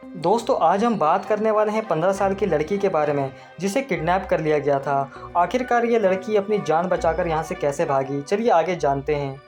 दोस्तों आज हम बात करने वाले हैं 15 साल की लड़की के बारे में जिसे किडनैप कर लिया गया था। आखिरकार ये लड़की अपनी जान बचाकर यहाँ से कैसे भागी, चलिए आगे जानते हैं।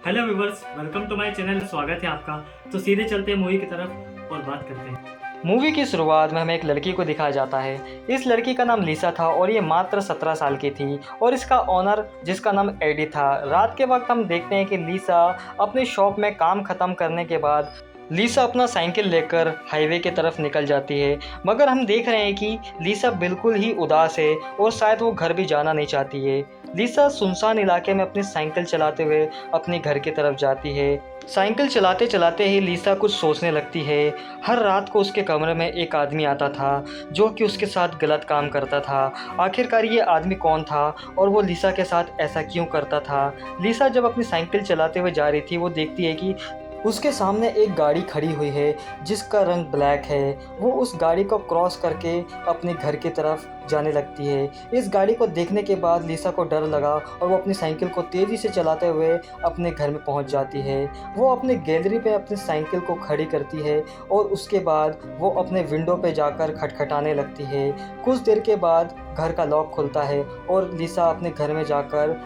Hello viewers, welcome to my channel. स्वागत है आपका। तो सीधे चलते हैं मूवी की तरफ और बात करते हैं। मूवी की शुरुआत में हमें एक लड़की को दिखाया जाता है। इस लड़की का नाम लिसा था और ये मात्र 17 साल की थी और इसका ऑनर जिसका नाम एडी था। रात के वक्त हम देखते हैं कि लिसा अपने शॉप में काम ख़त्म करने के बाद लिसा अपना साइकिल लेकर हाईवे की तरफ निकल जाती है। मगर हम देख रहे हैं कि लिसा बिल्कुल ही उदास है और शायद वो घर भी जाना नहीं चाहती है। लिसा सुनसान इलाके में अपनी साइकिल चलाते हुए अपने घर की तरफ जाती है। साइकिल चलाते चलाते ही लिसा कुछ सोचने लगती है। हर रात को उसके कमरे में एक आदमी आता था जो कि उसके साथ गलत काम करता था। आखिरकार ये आदमी कौन था और वो लिसा के साथ ऐसा क्यों करता था। लिसा जब अपनी साइकिल चलाते हुए जा रही थी वो देखती है कि उसके सामने एक गाड़ी खड़ी हुई है जिसका रंग ब्लैक है। वो उस गाड़ी को क्रॉस करके अपने घर की तरफ जाने लगती है। इस गाड़ी को देखने के बाद लिसा को डर लगा और वो अपनी साइकिल को तेज़ी से चलाते हुए अपने घर में पहुंच जाती है। वो अपने गैलरी पे अपनी साइकिल को खड़ी करती है और उसके बाद वो अपने विंडो पे जाकर खटखटाने लगती है। कुछ देर के बाद घर का लॉक खुलता है और लिसा अपने घर में जाकर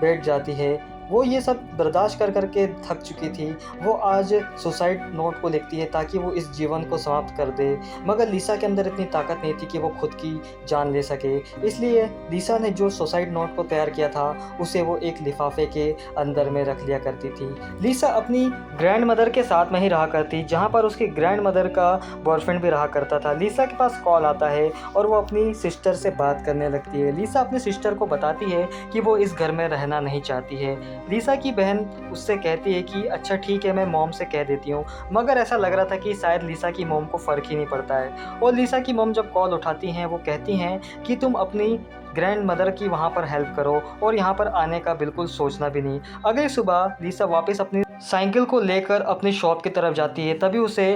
बैठ जाती है। वो ये सब बर्दाश्त कर के थक चुकी थी। वो आज सुसाइड नोट को लिखती है ताकि वो इस जीवन को समाप्त कर दे। मगर लिसा के अंदर इतनी ताकत नहीं थी कि वो खुद की जान ले सके। इसलिए लिसा ने जो सुसाइड नोट को तैयार किया था उसे वो एक लिफाफे के अंदर में रख लिया करती थी। लिसा अपनी ग्रैंड मदर के साथ में ही रहा करती जहाँ पर उसकी ग्रैंड मदर का बॉयफ्रेंड भी रहा करता था। लिसा के पास कॉल आता है और वो अपनी सिस्टर से बात करने लगती है। लिसा अपनी सिस्टर को बताती है कि वो इस घर में रहना नहीं चाहती है। लिसा की बहन उससे कहती है कि अच्छा ठीक है, मैं मॉम से कह देती हूँ। मगर ऐसा लग रहा था कि शायद लिसा की मॉम को फ़र्क ही नहीं पड़ता है। और लिसा की मॉम जब कॉल उठाती हैं वो कहती हैं कि तुम अपनी ग्रैंड मदर की वहाँ पर हेल्प करो और यहाँ पर आने का बिल्कुल सोचना भी नहीं। अगली सुबह लिसा वापस अपनी साइकिल को लेकर अपनी शॉप की तरफ जाती है। तभी उसे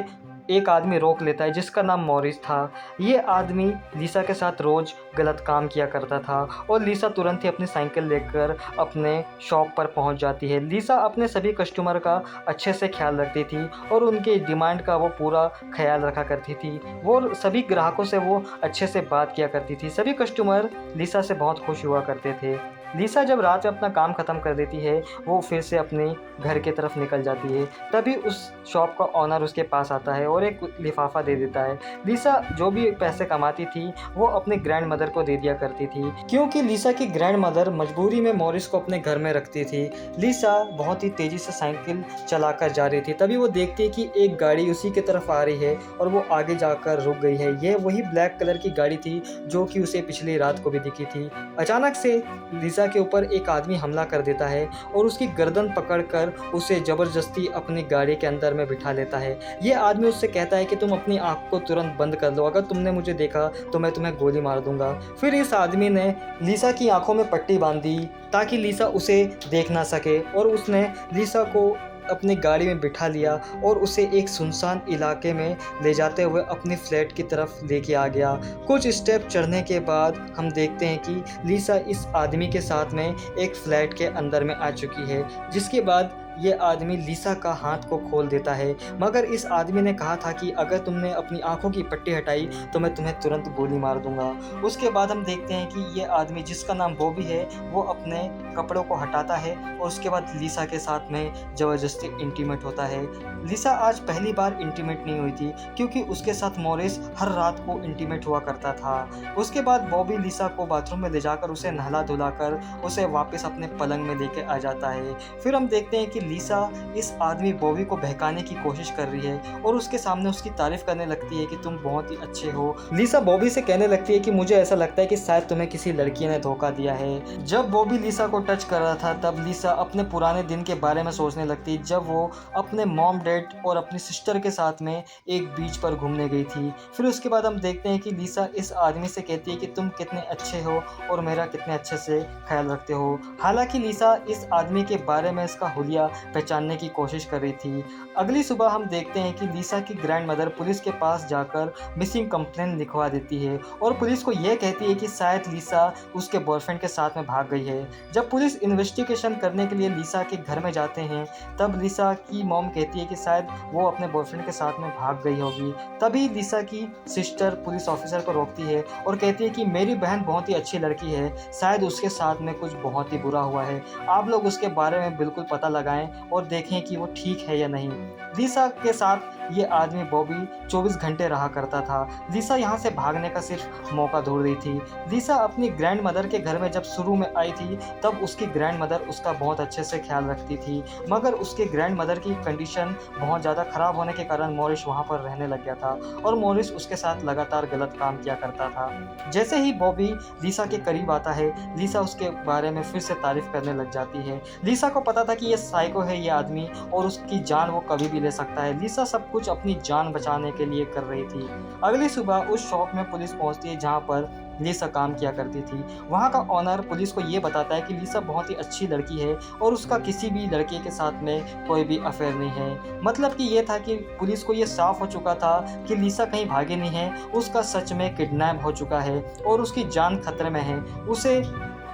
एक आदमी रोक लेता है जिसका नाम मॉरिस था। ये आदमी लिसा के साथ रोज़ गलत काम किया करता था और लिसा तुरंत ही अपनी साइकिल लेकर अपने शॉप पर पहुंच जाती है। लिसा अपने सभी कस्टमर का अच्छे से ख्याल रखती थी और उनके डिमांड का वो पूरा ख्याल रखा करती थी। वो सभी ग्राहकों से वो अच्छे से बात किया करती थी। सभी कस्टमर लिसा से बहुत खुश हुआ करते थे। लिसा जब रात में अपना काम ख़त्म कर देती है वो फिर से अपने घर की तरफ निकल जाती है। तभी उस शॉप का ऑनर उसके पास आता है और एक लिफाफा दे देता है। लिसा जो भी पैसे कमाती थी वो अपने ग्रैंड मदर को दे दिया करती थी क्योंकि लिसा की ग्रैंड मदर मजबूरी में मॉरिस को अपने घर में रखती थी। लिसा बहुत ही तेज़ी से साइकिल चलाकर जा रही थी। तभी वो देखती है कि एक गाड़ी उसी की तरफ आ रही है और वो आगे जाकर रुक गई है। ये वही ब्लैक कलर की गाड़ी थी जो कि उसे पिछली रात को भी दिखी थी। अचानक से लिसा के ऊपर एक आदमी हमला कर देता है और उसकी गर्दन पकड़कर उसे ज़बरदस्ती अपनी गाड़ी के अंदर में बिठा लेता है। ये आदमी उससे कहता है कि तुम अपनी आँख को तुरंत बंद कर लो, अगर तुमने मुझे देखा तो मैं तुम्हें गोली मार दूंगा। फिर इस आदमी ने लिसा की आंखों में पट्टी बांधी ताकि लिसा उसे देख ना सके और उसने लिसा को अपनी गाड़ी में बिठा लिया और उसे एक सुनसान इलाके में ले जाते हुए अपनी फ्लैट की तरफ लेके आ गया। कुछ स्टेप चढ़ने के बाद हम देखते हैं कि लिसा इस आदमी के साथ में एक फ्लैट के अंदर में आ चुकी है, जिसके बाद ये आदमी लिसा का हाथ को खोल देता है। मगर इस आदमी ने कहा था कि अगर तुमने अपनी आंखों की पट्टी हटाई तो मैं तुम्हें तुरंत गोली मार दूंगा। उसके बाद हम देखते हैं कि ये आदमी जिसका नाम बॉबी है वो अपने कपड़ों को हटाता है और उसके बाद लिसा के साथ में ज़बरदस्ती इंटीमेट होता है। लिसा आज पहली बार इंटीमेट नहीं हुई थी क्योंकि उसके साथ मॉरिस हर रात को इंटीमेट हुआ करता था। उसके बाद बॉबी लिसा को बाथरूम में ले जाकर उसे नहला धुलाकर उसे वापस अपने पलंग में लेके आ जाता है। फिर हम देखते हैं कि लिसा इस आदमी बॉबी को बहकाने की कोशिश कर रही है और उसके सामने उसकी तारीफ करने लगती है कि तुम बहुत ही अच्छे हो। लिसा बॉबी से कहने लगती है कि मुझे ऐसा लगता है कि शायद तुम्हें किसी लड़की ने धोखा दिया है। जब बॉबी लिसा को टच कर रहा था तब लिसा अपने पुराने दिन के बारे में सोचने लगती जब वो अपने मॉम डैड और अपनी सिस्टर के साथ में एक बीच पर घूमने गई थी। फिर उसके बाद हम देखते हैं कि लिसा इस आदमी से कहती है कि तुम कितने अच्छे हो और मेरा कितने अच्छे से ख्याल रखते हो। हालांकि लिसा इस आदमी के बारे में इसका हुलिया पहचानने की कोशिश कर रही थी। अगली सुबह हम देखते हैं कि लिसा की ग्रैंड मदर पुलिस के पास जाकर मिसिंग कंप्लेंट लिखवा देती है और पुलिस को ये कहती है कि शायद लिसा उसके बॉयफ्रेंड के साथ में भाग गई है। जब पुलिस इन्वेस्टिगेशन करने के लिए लिसा के घर में जाते हैं तब लिसा की मॉम कहती है कि शायद वो अपने बॉयफ्रेंड के साथ में भाग गई होगी। तभी लिसा की सिस्टर पुलिस ऑफिसर को रोकती है और कहती है कि मेरी बहन बहुत ही अच्छी लड़की है, शायद उसके साथ में कुछ बहुत ही बुरा हुआ है, आप लोग उसके बारे में बिल्कुल पता लगाएं और देखें कि वो ठीक है या नहीं। लिसा के साथ ये आदमी बॉबी 24 घंटे रहा करता था। लिसा यहाँ से भागने का सिर्फ मौका ढूंढ रही थी। लिसा अपनी ग्रैंड मदर के घर में जब शुरू में आई थी तब उसकी ग्रैंड मदर उसका बहुत अच्छे से ख्याल रखती थी, मगर उसके ग्रैंड मदर की कंडीशन बहुत ज़्यादा ख़राब होने के कारण मॉरिस वहाँ पर रहने लग गया था और मॉरिस उसके साथ लगातार गलत काम किया करता था। जैसे ही बॉबी लिसा के करीब आता है, लिसा उसके बारे में फिर से तारीफ करने लग जाती है। लिसा को पता था कि ये साइको है ये आदमी और उसकी जान वो कभी भी ले सकता है। लिसा सब कुछ अपनी जान बचाने के लिए कर रही थी। अगली सुबह उस शॉप में पुलिस पहुंचती है जहां पर लिसा काम किया करती थी। वहां का ऑनर पुलिस को ये बताता है कि लिसा बहुत ही अच्छी लड़की है और उसका किसी भी लड़के के साथ में कोई भी अफेयर नहीं है। मतलब कि ये था कि पुलिस को ये साफ हो चुका था कि लिसा कहीं भागी नहीं है, उसका सच में किडनैप हो चुका है और उसकी जान खतरे में है। उसे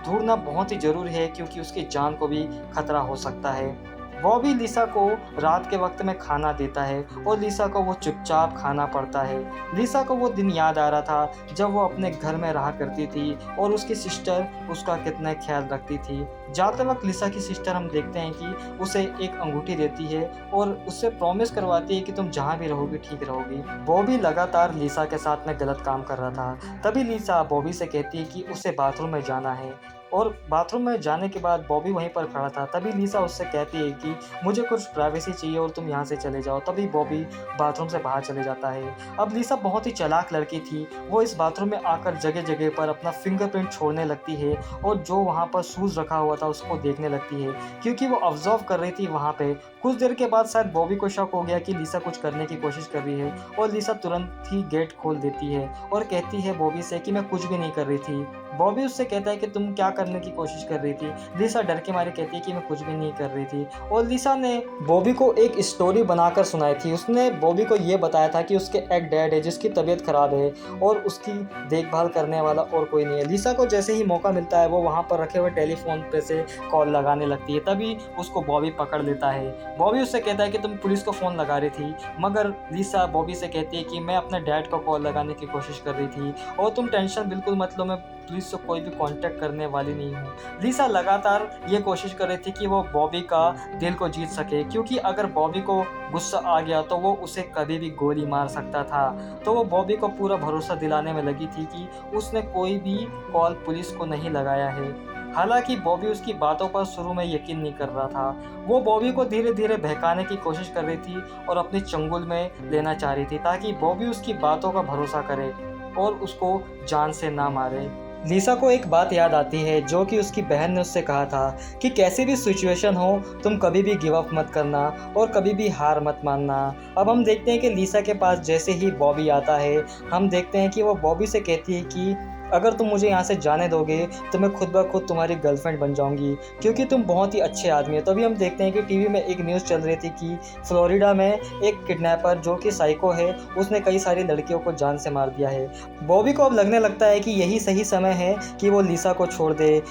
ढूंढना बहुत ही जरूरी है क्योंकि उसकी जान को भी खतरा हो सकता है। वो भी लिसा को रात के वक्त में खाना देता है और लिसा को वो चुपचाप खाना पड़ता है। लिसा को वो दिन याद आ रहा था जब वो अपने घर में रहा करती थी और उसकी सिस्टर उसका कितना ख्याल रखती थी। जाते वक्त लिसा की सिस्टर हम देखते हैं कि उसे एक अंगूठी देती है और उससे प्रॉमिस करवाती है कि तुम जहाँ भी रहोगी ठीक रहोगी। बॉबी लगातार लिसा के साथ में गलत काम कर रहा था। तभी लिसा बॉबी से कहती है कि उसे बाथरूम में जाना है और बाथरूम में जाने के बाद बॉबी वहीं पर खड़ा था। तभी लिसा उससे कहती है कि मुझे कुछ प्राइवेसी चाहिए और तुम यहाँ से चले जाओ। तभी बॉबी बाथरूम से बाहर चले जाता है। अब लिसा बहुत ही चालाक लड़की थी, वो इस बाथरूम में आकर जगह जगह पर अपना फिंगरप्रिंट छोड़ने लगती है और जो वहाँ पर शूज़ रखा हुआ था उसको देखने लगती है क्योंकि वो ऑब्जर्व कर रही थी वहाँ पे। कुछ देर के बाद शायद बॉबी को शक हो गया कि लिसा कुछ करने की कोशिश कर रही है और लिसा तुरंत ही गेट खोल देती है और कहती है बॉबी से कि मैं कुछ भी नहीं कर रही थी। बॉबी उससे कहता है कि तुम क्या करने की कोशिश कर रही थी। लिसा डर के मारे कहती है कि मैं कुछ भी नहीं कर रही थी और लिसा ने बॉबी को एक स्टोरी बनाकर सुनाई थी। उसने बॉबी को ये बताया था कि उसके एक डैड है जिसकी तबीयत खराब है और उसकी देखभाल करने वाला और कोई नहीं है। लिसा को जैसे ही मौका मिलता है वो वहाँ पर रखे हुए टेलीफोन पे से कॉल लगाने लगती है। तभी उसको बॉबी पकड़ लेता है। बॉबी उससे कहता है कि तुम पुलिस को फ़ोन लगा रही थी, मगर लिसा बॉबी से कहती है कि मैं अपने डैड को कॉल लगाने की कोशिश कर रही थी और तुम टेंशन बिल्कुल मत लो, मैं पुलिस से कोई भी कांटेक्ट करने वाली नहीं हूँ। लिसा लगातार ये कोशिश कर रही थी कि वो बॉबी का दिल को जीत सके क्योंकि अगर बॉबी को गुस्सा आ गया तो वो उसे कभी भी गोली मार सकता था। तो वो बॉबी को पूरा भरोसा दिलाने में लगी थी कि उसने कोई भी कॉल पुलिस को नहीं लगाया है। हालांकि बॉबी उसकी बातों पर शुरू में यकीन नहीं कर रहा था। वो बॉबी को धीरे धीरे बहकाने की कोशिश कर रही थी और अपनी चंगुल में लेना चाह रही थी ताकि बॉबी उसकी बातों का भरोसा करे और उसको जान से ना मारे। लिसा को एक बात याद आती है जो कि उसकी बहन ने उससे कहा था कि कैसी भी सिचुएशन हो तुम कभी भी गिव अप मत करना और कभी भी हार मत मानना। अब हम देखते हैं कि लिसा के पास जैसे ही बॉबी आता है, हम देखते हैं कि वो बॉबी से कहती है कि अगर तुम मुझे यहाँ से जाने दोगे तो मैं खुद ब खुद तुम्हारी गर्लफ्रेंड बन जाऊंगी क्योंकि तुम बहुत ही अच्छे आदमी हो। तभी हम देखते हैं कि टीवी में एक न्यूज़ चल रही थी कि फ्लोरिडा में एक किडनैपर जो कि साइको है उसने कई सारी लड़कियों को जान से मार दिया है। बॉबी को अब लगने लगता है कि यही सही समय है कि वो लिसा को छोड़ दे।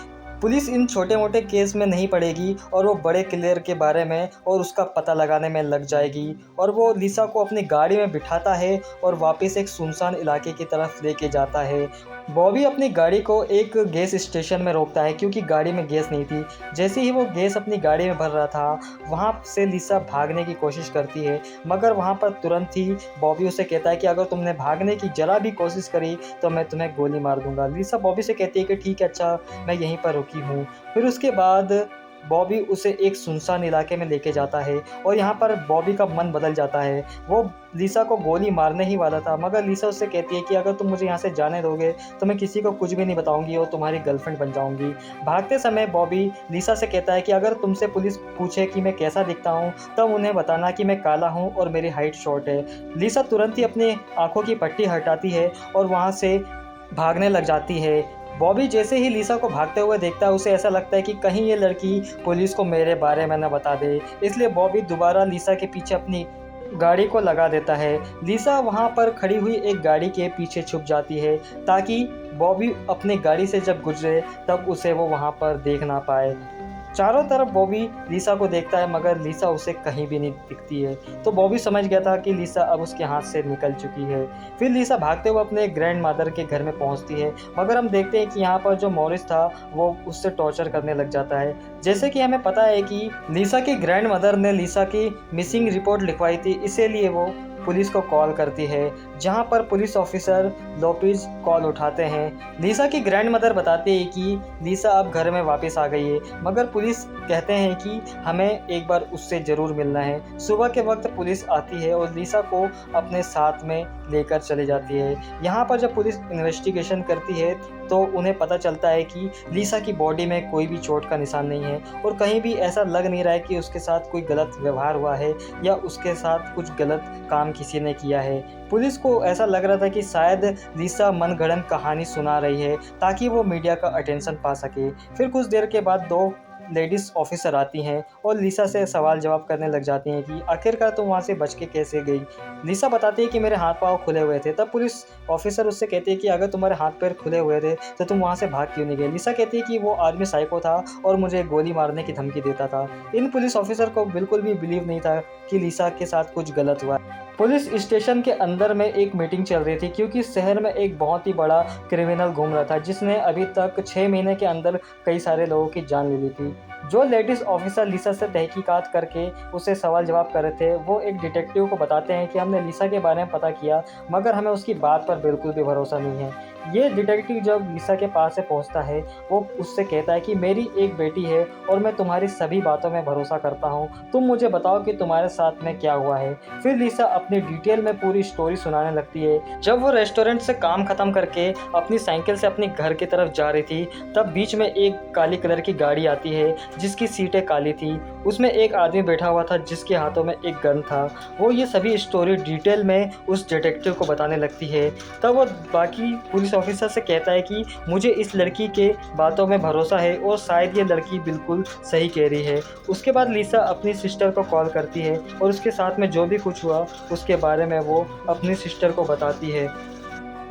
पुलिस इन छोटे मोटे केस में नहीं पड़ेगी और वो बड़े किलर के बारे में और उसका पता लगाने में लग जाएगी। और वो लिसा को अपनी गाड़ी में बिठाता है और वापस एक सुनसान इलाके की तरफ लेके जाता है। बॉबी अपनी गाड़ी को एक गैस स्टेशन में रोकता है क्योंकि गाड़ी में गैस नहीं थी। जैसे ही वो गैस अपनी गाड़ी में भर रहा था वहाँ से लिसा भागने की कोशिश करती है, मगर वहाँ पर तुरंत ही बॉबी उसे कहता है कि अगर तुमने भागने की जरा भी कोशिश करी तो मैं तुम्हें गोली मार दूंगा। लिसा बॉबी से कहती है कि ठीक है, अच्छा मैं यहीं पर रुकी हूँ। फिर उसके बाद बॉबी उसे एक सुनसान इलाके में लेके जाता है और यहाँ पर बॉबी का मन बदल जाता है। वो लिसा को गोली मारने ही वाला था, मगर लिसा उससे कहती है कि अगर तुम मुझे यहाँ से जाने दोगे तो मैं किसी को कुछ भी नहीं बताऊंगी और तुम्हारी गर्लफ्रेंड बन जाऊंगी। भागते समय बॉबी लिसा से कहता है कि अगर तुमसे पुलिस पूछे कि मैं कैसा दिखता हूँ तब उन्हें बताना कि मैं काला हूँ और मेरी हाइट शॉर्ट है। लिसा तुरंत ही अपनी आंखों की पट्टी हटाती है और वहाँ से भागने लग जाती है। बॉबी जैसे ही लिसा को भागते हुए देखता है उसे ऐसा लगता है कि कहीं ये लड़की पुलिस को मेरे बारे में न बता दे, इसलिए बॉबी दोबारा लिसा के पीछे अपनी गाड़ी को लगा देता है। लिसा वहाँ पर खड़ी हुई एक गाड़ी के पीछे छुप जाती है ताकि बॉबी अपनी गाड़ी से जब गुजरे तब उसे वो वहाँ पर देख ना पाए। चारों तरफ बॉबी लिसा को देखता है मगर लिसा उसे कहीं भी नहीं दिखती है, तो बॉबी समझ गया था कि लिसा अब उसके हाथ से निकल चुकी है। फिर लिसा भागते हुए अपने ग्रैंड मदर के घर में पहुंचती है, मगर हम देखते हैं कि यहाँ पर जो मॉरिस था वो उससे टॉर्चर करने लग जाता है। जैसे कि हमें पता है कि लिसा की ग्रैंड मदर ने लिसा की मिसिंग रिपोर्ट लिखवाई थी, इसीलिए वो पुलिस को कॉल करती है, जहां पर पुलिस ऑफिसर लोपिज कॉल उठाते हैं। लिसा की ग्रैंड मदर बताती है कि लिसा अब घर में वापस आ गई है, मगर पुलिस कहते हैं कि हमें एक बार उससे ज़रूर मिलना है। सुबह के वक्त पुलिस आती है और लिसा को अपने साथ में लेकर चली जाती है। यहाँ पर जब पुलिस इन्वेस्टिगेशन करती है तो उन्हें पता चलता है कि लिसा की बॉडी में कोई भी चोट का निशान नहीं है और कहीं भी ऐसा लग नहीं रहा है कि उसके साथ कोई गलत व्यवहार हुआ है या उसके साथ कुछ गलत काम किसी ने किया है। पुलिस को ऐसा लग रहा था कि शायद लिसा मनगढ़ंत कहानी सुना रही है ताकि वो मीडिया का अटेंशन पा सके। फिर कुछ देर के बाद 2 लेडीज़ ऑफिसर आती हैं और लिसा से सवाल जवाब करने लग जाती हैं कि आखिरकार तुम वहाँ से बच के कैसे गई। लिसा बताती है कि मेरे हाथ पाँव खुले हुए थे। तब पुलिस ऑफिसर उससे कहती है कि अगर तुम्हारे हाथ पैर खुले हुए थे तो तुम वहाँ से भाग क्यों नहीं गए। लिसा कहती है कि वो आदमी साइको था और मुझे गोली मारने की धमकी देता था। इन पुलिस ऑफिसर को बिल्कुल भी बिलीव नहीं था कि लिसा के साथ कुछ गलत हुआ। पुलिस स्टेशन के अंदर में एक मीटिंग चल रही थी क्योंकि शहर में एक बहुत ही बड़ा क्रिमिनल घूम रहा था जिसने अभी तक 6 महीने के अंदर कई सारे लोगों की जान ले ली थी। जो लेडीज़ ऑफिसर लिसा से तहकीकात करके उसे सवाल जवाब कर रहे थे वो एक डिटेक्टिव को बताते हैं कि हमने लिसा के बारे में पता किया मगर हमें उसकी बात पर बिल्कुल भी भरोसा नहीं है। ये डिटेक्टिव जब लिसा के पास से पहुंचता है वो उससे कहता है कि मेरी एक बेटी है और मैं तुम्हारी सभी बातों में भरोसा करता हूं, तुम मुझे बताओ कि तुम्हारे साथ में क्या हुआ है। फिर लिसा अपनी डिटेल में पूरी स्टोरी सुनाने लगती है। जब वो रेस्टोरेंट से काम ख़त्म करके अपनी साइकिल से अपने घर की तरफ जा रही थी तब बीच में एक काली कलर की गाड़ी आती है जिसकी सीटें काली थी। उसमें एक आदमी बैठा हुआ था जिसके हाथों में एक गन था। वो ये सभी स्टोरी डिटेल में उस डिटेक्टिव को बताने लगती है। तब वो बाकी पुलिस ऑफिसर से कहता है कि मुझे इस लड़की के बातों में भरोसा है और शायद ये लड़की बिल्कुल सही कह रही है। उसके बाद लिसा अपनी सिस्टर को कॉल करती है और उसके साथ में जो भी कुछ हुआ उसके बारे में वो अपनी सिस्टर को बताती है।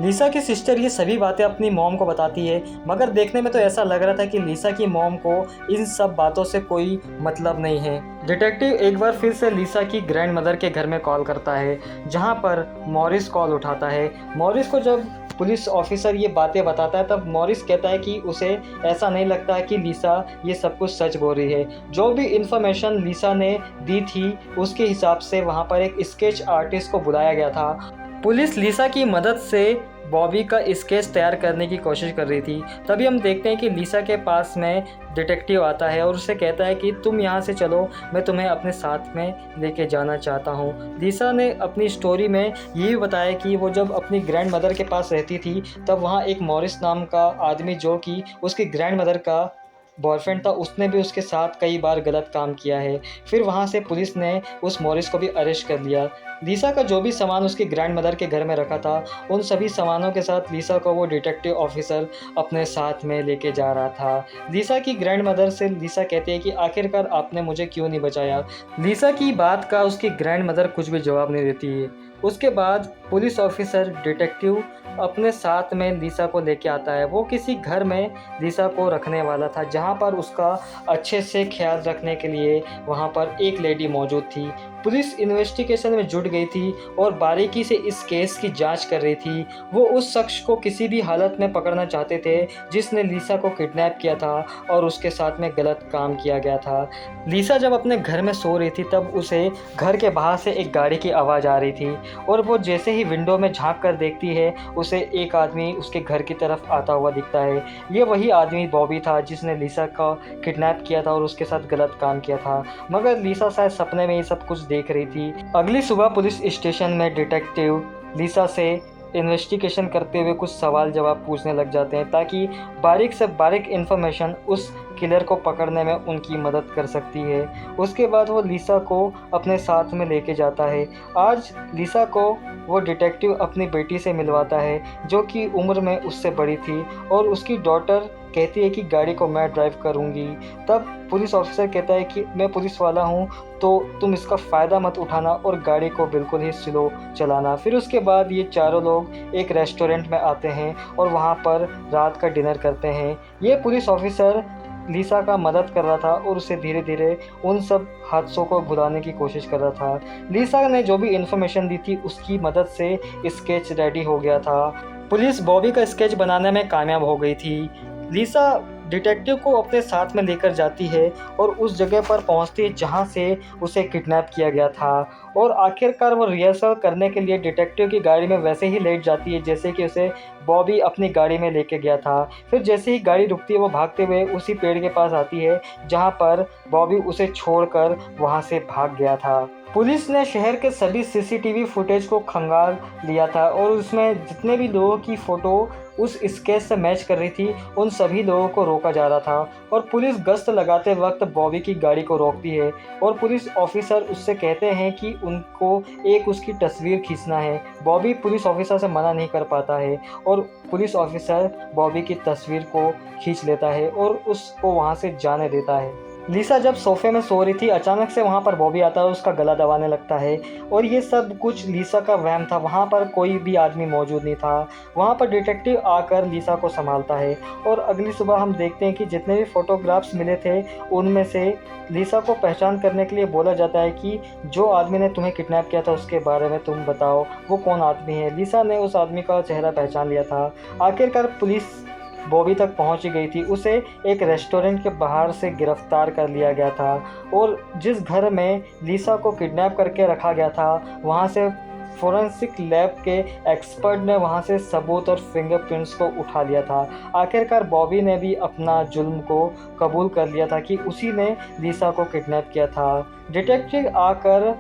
लिसा की सिस्टर ये सभी बातें अपनी मॉम को बताती है मगर देखने में तो ऐसा लग रहा था कि लिसा की मॉम को इन सब बातों से कोई मतलब नहीं है। डिटेक्टिव एक बार फिर से लिसा की ग्रैंड मदर के घर में कॉल करता है जहां पर मॉरिस कॉल उठाता है। मॉरिस को जब पुलिस ऑफिसर ये बातें बताता है तब मॉरिस कहता है कि उसे ऐसा नहीं लगता है कि लिसा ये सब कुछ सच बोल रही है। जो भी इन्फॉर्मेशन लिसा ने दी थी उसके हिसाब से वहाँ पर एक स्केच आर्टिस्ट को बुलाया गया था। पुलिस लिसा की मदद से बॉबी का स्केच तैयार करने की कोशिश कर रही थी। तभी हम देखते हैं कि लिसा के पास में डिटेक्टिव आता है और उससे कहता है कि तुम यहाँ से चलो, मैं तुम्हें अपने साथ में लेके जाना चाहता हूँ। लिसा ने अपनी स्टोरी में ये भी बताया कि वो जब अपनी ग्रैंड मदर के पास रहती थी तब वहाँ एक मॉरिस नाम का आदमी जो कि उसकी ग्रैंड मदर का बॉयफ्रेंड था, उसने भी उसके साथ कई बार गलत काम किया है। फिर वहाँ से पुलिस ने उस मॉरिस को भी अरेस्ट कर लिया। लिसा का जो भी सामान उसकी ग्रैंड मदर के घर में रखा था उन सभी सामानों के साथ लिसा को वो डिटेक्टिव ऑफिसर अपने साथ में लेके जा रहा था। लिसा की ग्रैंड मदर से लिसा कहती है कि आखिरकार आपने मुझे क्यों नहीं बचाया। लिसा की बात का उसकी ग्रैंड मदर कुछ भी जवाब नहीं देती है। उसके बाद पुलिस ऑफिसर डिटेक्टिव अपने साथ में लिसा को लेके आता है। वो किसी घर में लिसा को रखने वाला था जहाँ पर उसका अच्छे से ख्याल रखने के लिए वहाँ पर एक लेडी मौजूद थी। पुलिस इन्वेस्टिगेशन में जुट गई थी और बारीकी से इस केस की जांच कर रही थी। वो उस शख्स को किसी भी हालत में पकड़ना चाहते थे जिसने लिसा को किडनैप किया था और उसके साथ में गलत काम किया गया था। लिसा जब अपने घर में सो रही थी तब उसे घर के बाहर से एक गाड़ी की आवाज़ आ रही थी और वो जैसे ही विंडो में झांक कर देखती है उसे एक आदमी उसके घर की तरफ आता हुआ दिखता है। ये वही आदमी बॉबी था जिसने लिसा का किडनैप किया था और उसके साथ गलत काम किया था, मगर लिसा शायद सपने में ये सब कुछ देख रही थी। अगली सुबह पुलिस स्टेशन में डिटेक्टिव लिसा से इन्वेस्टिगेशन करते हुए कुछ सवाल जवाब पूछने लग जाते हैं ताकि बारीक से बारीक इन्फॉर्मेशन उस किलर को पकड़ने में उनकी मदद कर सकती है। उसके बाद वो लिसा को अपने साथ में लेके जाता है। आज लिसा को वो डिटेक्टिव अपनी बेटी से मिलवाता है जो कि उम्र में उससे बड़ी थी और उसकी डॉटर कहती है कि गाड़ी को मैं ड्राइव करूंगी। तब पुलिस ऑफिसर कहता है कि मैं पुलिस वाला हूँ तो तुम इसका फ़ायदा मत उठाना और गाड़ी को बिल्कुल ही स्लो चलाना। फिर उसके बाद ये चारों लोग एक रेस्टोरेंट में आते हैं और वहाँ पर रात का डिनर करते हैं। ये पुलिस ऑफिसर लिसा का मदद कर रहा था और उसे धीरे धीरे उन सब हादसों को भुलाने की कोशिश कर रहा था। लिसा ने जो भी इन्फॉर्मेशन दी थी उसकी मदद से स्केच रेडी हो गया था। पुलिस बॉबी का स्केच बनाने में कामयाब हो गई थी। लिसा डिटेक्टिव को अपने साथ में लेकर जाती है और उस जगह पर पहुंचती है जहां से उसे किडनैप किया गया था और आखिरकार वो रिहर्सल करने के लिए डिटेक्टिव की गाड़ी में वैसे ही लेट जाती है जैसे कि उसे बॉबी अपनी गाड़ी में लेके गया था। फिर जैसे ही गाड़ी रुकती है वो भागते हुए उसी पेड़ के पास आती है जहां पर बॉबी उसे छोड़कर वहां से भाग गया था। पुलिस ने शहर के सभी सीसीटीवी फुटेज को खंगाल लिया था और उसमें जितने भी लोगों की फ़ोटो उस स्केच से मैच कर रही थी उन सभी लोगों को रोका जा रहा था और पुलिस गश्त लगाते वक्त बॉबी की गाड़ी को रोकती है और पुलिस ऑफिसर उससे कहते हैं कि उनको एक उसकी तस्वीर खींचना है। बॉबी पुलिस ऑफिसर से मना नहीं कर पाता है और पुलिस ऑफिसर बॉबी की तस्वीर को खींच लेता है और उसको वहाँ से जाने देता है। लिसा जब सोफे में सो रही थी अचानक से वहाँ पर बॉबी आता है और उसका गला दबाने लगता है और ये सब कुछ लिसा का वहम था। वहाँ पर कोई भी आदमी मौजूद नहीं था। वहाँ पर डिटेक्टिव आकर लिसा को संभालता है और अगली सुबह हम देखते हैं कि जितने भी फोटोग्राफ्स मिले थे उनमें से लिसा को पहचान करने के लिए बोला जाता है कि जो आदमी ने तुम्हें किडनैप किया था उसके बारे में तुम बताओ वो कौन आदमी है। लिसा ने उस आदमी का चेहरा पहचान लिया था। आखिरकार पुलिस बॉबी तक पहुंच गई थी। उसे एक रेस्टोरेंट के बाहर से गिरफ्तार कर लिया गया था और जिस घर में लिसा को किडनैप करके रखा गया था वहां से फोरेंसिक लैब के एक्सपर्ट ने वहां से सबूत और फिंगरप्रिंट्स को उठा लिया था। आखिरकार बॉबी ने भी अपना जुल्म को कबूल कर लिया था कि उसी ने लिसा को किडनैप किया था। डिटेक्टिव आकर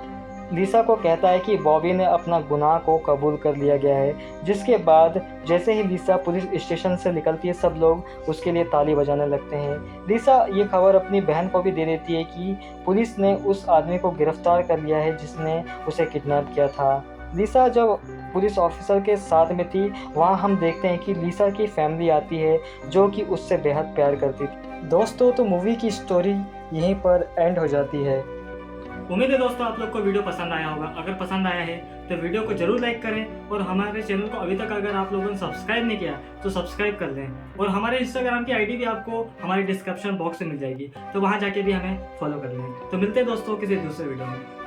लिसा को कहता है कि बॉबी ने अपना गुनाह को कबूल कर लिया गया है। जिसके बाद जैसे ही लिसा पुलिस स्टेशन से निकलती है सब लोग उसके लिए ताली बजाने लगते हैं। लिसा ये खबर अपनी बहन को भी दे देती है कि पुलिस ने उस आदमी को गिरफ्तार कर लिया है जिसने उसे किडनैप किया था। लिसा जब पुलिस ऑफिसर के साथ में थी वहाँ हम देखते हैं कि लिसा की फैमिली आती है जो कि उससे बेहद प्यार करती थी। दोस्तों तो मूवी की स्टोरी यहीं पर एंड हो जाती है। उम्मीद है दोस्तों आप लोग को वीडियो पसंद आया होगा। अगर पसंद आया है तो वीडियो को जरूर लाइक करें और हमारे चैनल को अभी तक अगर आप लोगों ने सब्सक्राइब नहीं किया तो सब्सक्राइब कर लें और हमारे इंस्टाग्राम की आईडी भी आपको हमारे डिस्क्रिप्शन बॉक्स में मिल जाएगी तो वहाँ जाके भी हमें फॉलो कर लें। तो मिलते हैं दोस्तों किसी दूसरे वीडियो में।